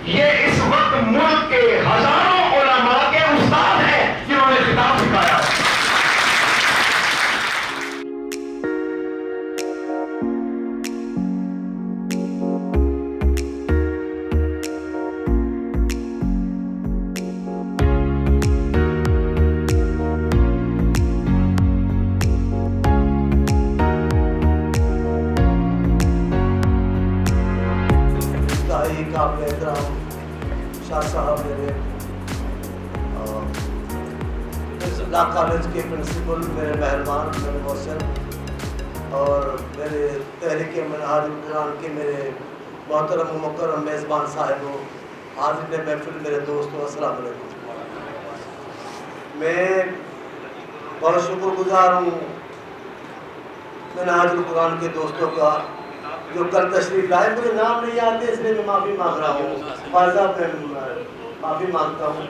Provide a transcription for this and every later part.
یہ اس وقت ملک کے ہزاروں علماء کے استاد ہیں جنہوں نے خطاب سکھایا ہے۔ قابل احترام شاہ صاحب میرے لا کالج کے پرنسپل، میرے مہربان، میرے محسن، اور میرے تحریک منہاج القرآن کے میرے محترم و مکرم میزبان صاحبوں، حاضرین محفل، میرے دوستوں، السلام علیکم۔ میں بہت شکر گزار ہوں منہاج القرآن کے دوستوں کا جو کل تشریف لائے۔ مجھے نام نہیں آتے اس لیے میں معافی مانگ رہا ہوں، فائزہ میں معافی مانگتا ہوں۔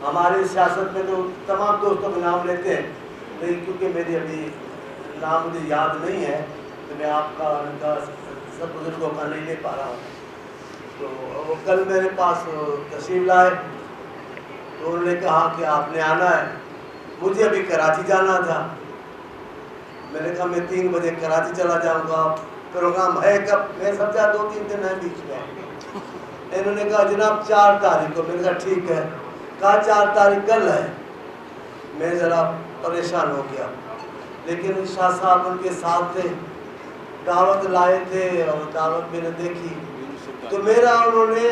ہماری سیاست میں تو تمام دوستوں کے نام لیتے ہیں، لیکن کیونکہ میری ابھی نام مجھے یاد نہیں ہے تو میں آپ کا ان کا سب بزرگوں کا نہیں لے پا رہا ہوں۔ تو کل میرے پاس تشریف لائے تو انہوں نے کہا کہ آپ نے آنا ہے۔ مجھے ابھی کراچی جانا تھا، میں نے کہا میں 3 بجے کراچی چلا جاؤں گا، پروگرام ہے کب؟ میں سمجھا 2-3 دن ہے بیچ میں۔ انہوں نے کہا جناب 4 تاریخ کو۔ میں نے کہا ٹھیک ہے۔ کہا 4 تاریخ کل ہے۔ میں ذرا پریشان ہو گیا، لیکن شاہ صاحب ان کے ساتھ تھے، دعوت لائے تھے اور دعوت میں نے دیکھی تو میرا انہوں نے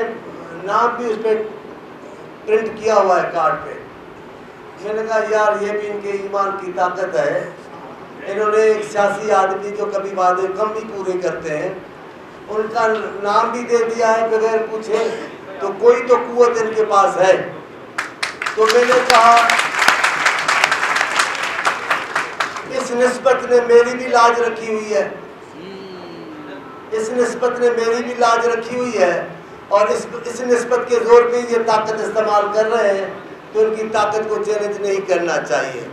نام بھی اس پہ پرنٹ کیا ہوا ہے کارڈ پہ۔ میں نے کہا یار یہ بھی ان کے ایمان کی طاقت ہے، انہوں نے ایک سیاسی آدمی جو کبھی وعدے کم بھی پورے کرتے ہیں ان کا نام بھی دے دیا ہے بغیر پوچھے، تو کوئی تو قوت ان کے پاس ہے۔ تو میں نے کہا اس نسبت نے میری بھی لاج رکھی ہوئی ہے، اس نسبت نے میری بھی لاج رکھی ہوئی ہے، اور اس نسبت کے زور پہ یہ طاقت استعمال کر رہے ہیں تو ان کی طاقت کو چیلنج نہیں کرنا چاہیے۔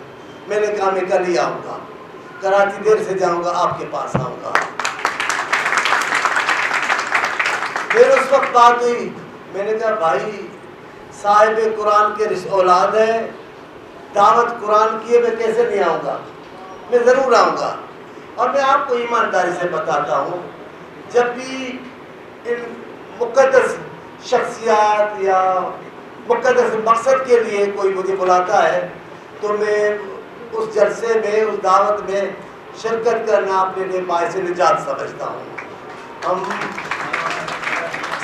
میں نے کہا میں کل ہی آؤں گا، کراچی دیر سے جاؤں گا، آپ کے پاس آؤں گا۔ پھر اس وقت بات ہوئی، میں نے کہا بھائی صاحب قرآن کے اولاد ہے، دعوت قرآن کی ہے، میں کیسے نہیں آؤں گا؟ میں ضرور آؤں گا۔ اور میں آپ کو ایمانداری سے بتاتا ہوں، جب بھی ان مقدس شخصیات یا مقدس مقصد کے لیے کوئی مجھے بلاتا ہے تو میں اس جلسے میں، اس دعوت میں شرکت کرنا اپنے لیے باعث نجات سمجھتا ہوں۔ ہم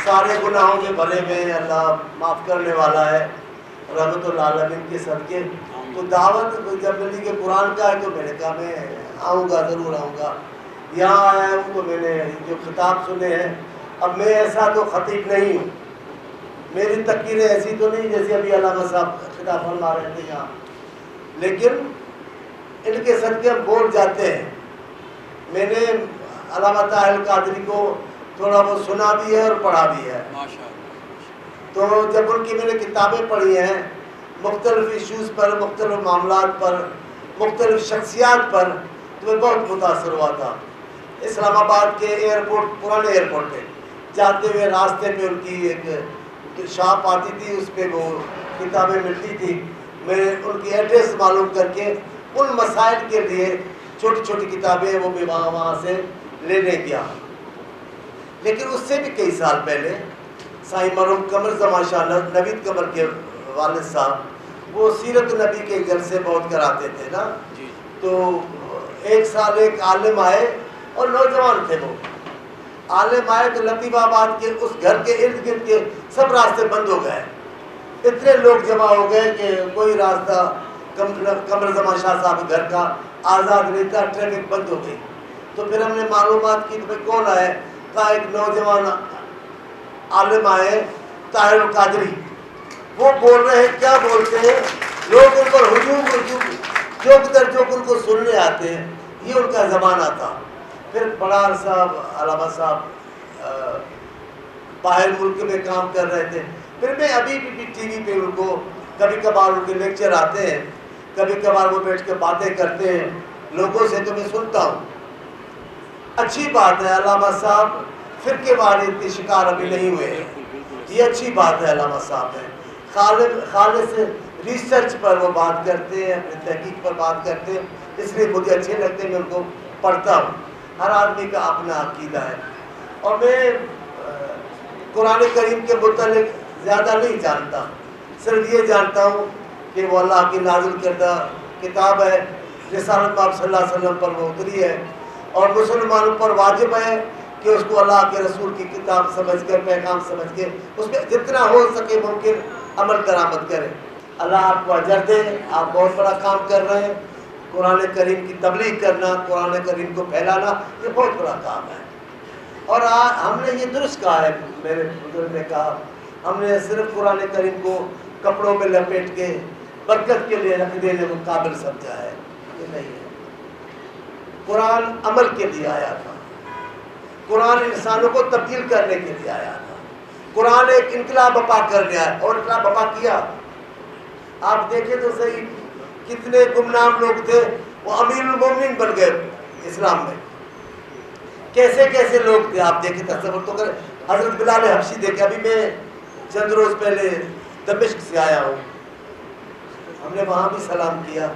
سارے گناہوں کے بھرے میں، اللہ معاف کرنے والا ہے رحمت العالمین کے صدقے۔ تو دعوت جب ملی کہ قرآن کا ہے تو میں نے کہا میں آؤں گا، ضرور آؤں گا۔ یہاں آیا ہوں تو میں نے جو خطاب سنے ہیں، اب میں ایسا تو خطیب نہیں ہوں، میری تقریریں ایسی تو نہیں جیسے ابھی علامہ صاحب خطاب فرما رہے تھے یہاں، لیکن ان کے صدقے ہم بول جاتے ہیں۔ میں نے علامہ طاہر قادری کو تھوڑا وہ سنا بھی ہے اور پڑھا بھی ہے، تو جب ان کی میں نے کتابیں پڑھی ہیں مختلف ایشوز پر، مختلف معاملات پر، مختلف شخصیات پر، تو میں بہت متاثر ہوا تھا۔ اسلام آباد کے ایئرپورٹ، پرانے ایئرپورٹ پہ جاتے ہوئے راستے پہ ان کی ایک شاپ آتی تھی، اس پہ وہ کتابیں ملتی تھی۔ میں ان کی ایڈریس معلوم کر کے ان مسائل کے لیے چھوٹی چھوٹی کتابیں وہ بھی وہاں سے لینے گیا۔ لیکن اس سے بھی کئی سال پہلے سائیں مرحوم قمر زمان شاہ نوید قمر کے والد صاحب وہ سیرت نبی کے جلسے بہت کراتے تھے نا، تو ایک سال ایک عالم آئے اور نوجوان تھے، وہ عالم آئے تو لطیف آباد کے اس گھر کے ارد گرد کے سب راستے بند ہو گئے، اتنے لوگ جمع ہو گئے کہ کوئی راستہ قمر زمان شاہ صاحب گھر کا آزاد نہیں تھا، ٹریفک بند ہو گئی۔ تو پھر ہم نے معلومات کی تو بھائی کون آئے؟ کہا ایک نوجوان عالم آئے طاہر القادری، وہ بول رہے ہیں، کیا بولتے ہیں لوگ ان پر ہجوم، جو در جو ان کو سننے آتے ہیں، یہ ان کا زمانہ تھا۔ پھر بڑار صاحب، علامہ صاحب باہر ملک میں کام کر رہے تھے، پھر میں ابھی بھی ٹی وی پہ ان کو کبھی کبھار ان کے لیکچر آتے ہیں، کبھی کبھار وہ بیٹھ کے باتیں کرتے ہیں لوگوں سے، تو میں سنتا ہوں۔ اچھی بات ہے، علامہ صاحب فرقے وارث کے شکار ابھی نہیں ہوئے ہیں، یہ اچھی بات ہے علامہ صاحب ہے، خالص ریسرچ پر وہ بات کرتے ہیں، اپنی تحقیق پر بات کرتے ہیں، اس لیے مجھے اچھے لگتے ہیں، میں ان کو پڑھتا ہوں۔ ہر آدمی کا اپنا عقیدہ ہے، اور میں قرآن کریم کے متعلق زیادہ نہیں جانتا، صرف یہ جانتا ہوں کہ وہ اللہ کی نازل کردہ کتاب ہے، رسالت آپ صلی اللہ علیہ وسلم پر وہ اتری ہے، اور مسلمانوں پر واجب ہے کہ اس کو اللہ کے رسول کی کتاب سمجھ کر، پیغام سمجھ کے اس میں جتنا ہو سکے ممکن عمل درآمد کریں۔ اللہ آپ کو اجر دے، آپ بہت بڑا کام کر رہے ہیں، قرآن کریم کی تبلیغ کرنا، قرآن کریم کو پھیلانا، یہ بہت بڑا کام ہے۔ اور ہم نے یہ درست کہا ہے، میرے بزرگ نے کہا، ہم نے صرف قرآن کریم کو کپڑوں میں لپیٹ کے برکت کے لیے رکھ دینے کو قابل سمجھا ہے، یہ نہیں ہے۔ قرآن عمل کے لیے آیا تھا، قرآن انسانوں کو تبدیل کرنے کے لیے آیا تھا، قرآن ایک انقلاب برپا کرنے آیا، اور انقلاب برپا کیا۔ آپ دیکھیں تو صحیح، کتنے گمنام لوگ تھے وہ امیر المومنین بن گئے اسلام میں، کیسے کیسے لوگ تھے آپ دیکھیں، تصور تو کریں۔ حضرت بلال حبشی دیکھیں، ابھی میں چند روز پہلے دمشق سے آیا ہوں، ہم نے وہاں بھی سلام کیا،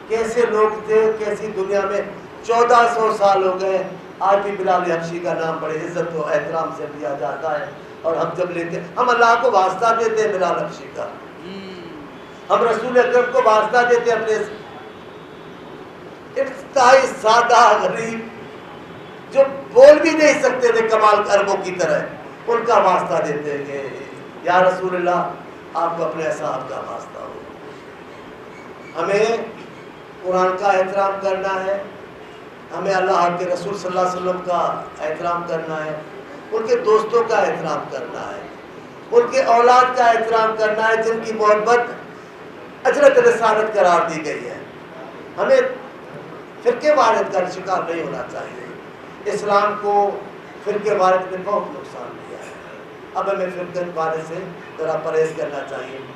کیسے لوگ تھے، کیسی دنیا میں 1400 سال ہو گئے، آج بھی بلال حبشی کا نام بڑے عزت و احترام سے لیا جاتا ہے، اور ہم جب لیتے ہم اللہ کو واسطہ دیتے ہیں بلال حبشی کا، ہم رسول اکرم کو واسطہ دیتے اپنے انتہائی سادہ غریب جو بول بھی نہیں سکتے تھے کمال عربوں کی طرح، ان کا واسطہ دیتے ہیں کہ یا رسول اللہ آپ کو اپنے صاحب کا واسطہ ہو۔ ہمیں قرآن کا احترام کرنا ہے، ہمیں اللہ کے رسول صلی اللہ علیہ وسلم کا احترام کرنا ہے، ان کے دوستوں کا احترام کرنا ہے، ان کے اولاد کا احترام کرنا ہے جن کی محبت اجرت رسالت قرار دی گئی ہے۔ ہمیں فرقے وارث کا شکار نہیں ہونا چاہیے، اسلام کو فرقے وارث نے بہت نقصان دیا ہے، اب ہمیں فرقے وارث سے ذرا پرہیز کرنا چاہیے۔